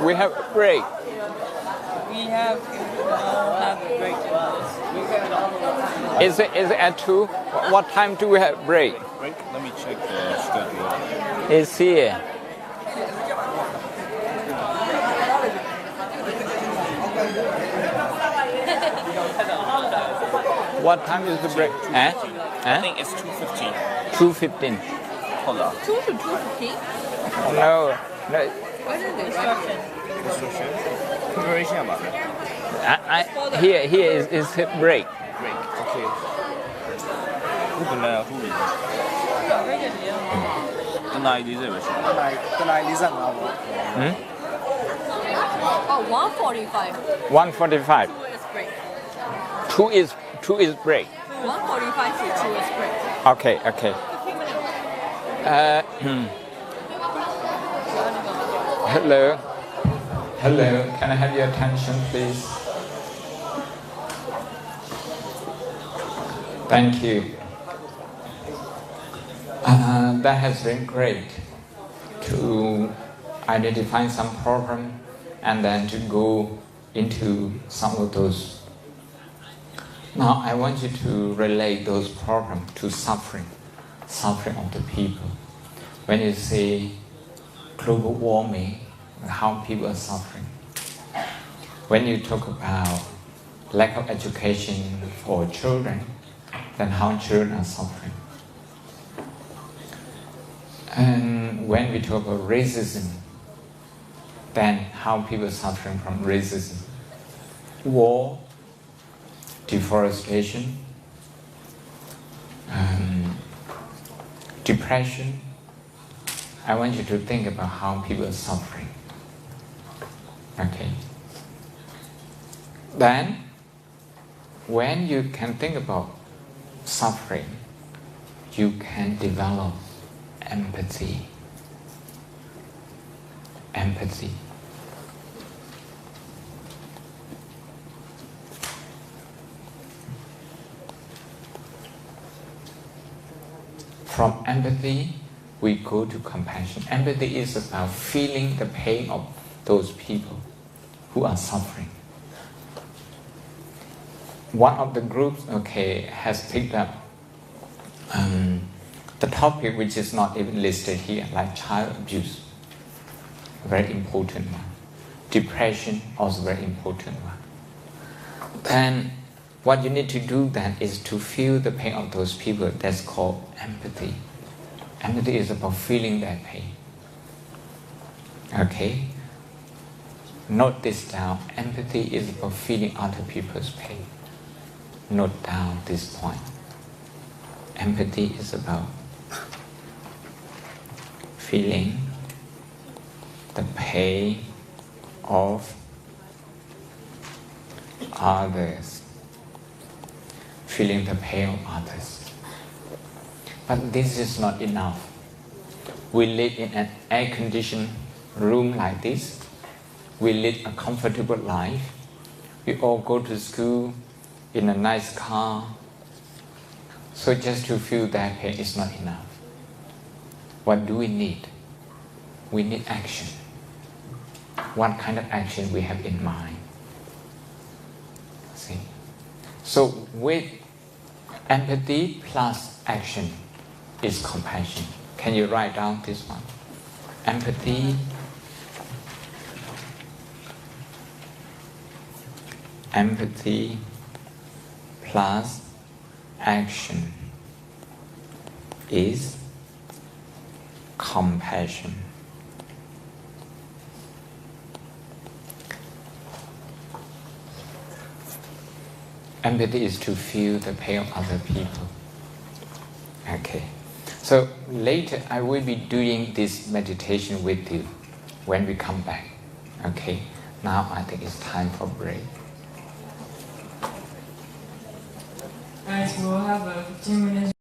Speaker 13: We have break.
Speaker 7: We have a break in this.
Speaker 13: Is it at 2? What time do we have break?
Speaker 14: Break? Let me check the schedule.
Speaker 13: It's here. What time is the break?
Speaker 14: I think it's 2:15.
Speaker 13: 2:15.
Speaker 14: Hold on.
Speaker 7: 2 to 2:15?
Speaker 13: No.
Speaker 7: What is the instruction?
Speaker 14: Instruction? Preparation about it.
Speaker 13: Here is break.
Speaker 14: Break. Okay. 2分鐘2分鐘。တနာရီ40ပဲရှိတယ်။တနာရီ45ပေါ့။
Speaker 7: Oh, 1:45.
Speaker 13: 1:45.
Speaker 7: 2 is break.
Speaker 13: 2 is break.
Speaker 7: 1:45 to 2 is break.
Speaker 13: Okay. Hello. Can I have your attention, please? Thank you. That has been great to identify some problem and then to go into some of those. Now I want you to relate those problems to suffering of the people. When you say global warming, how people are suffering. When you talk about lack of education for children, then how children are suffering. And when we talk about racism, then how people are suffering from racism. War, deforestation, depression. I want you to think about how people are suffering. Okay. Then, when you can think about suffering, you can develop empathy. From empathy, we go to compassion. Empathy is about feeling the pain of those people who are suffering. One of the groups, has picked up the topic which is not even listed here, like child abuse, very important one. Depression, also very important one. And what you need to do then is to feel the pain of those people. That's called empathy. Empathy is about feeling that pain. Okay? Note this down. Empathy is about feeling other people's pain. Note down this point. Empathy is about feeling the pain of others. Feeling the pain of others. But this is not enough. We live in an air-conditioned room like this. We live a comfortable life. We all go to school in a nice car. So just to feel that pain is not enough. What do we need? We need action. What kind of action we have in mind? See? So with empathy plus action is compassion. Can you write down this one? Empathy, plus action is compassion. Empathy is to feel the pain of other people. Okay.
Speaker 1: So later I will be doing this meditation with you when we come back. Okay? Now I think it's time for break.
Speaker 7: Guys, we'll have a 15 minutes.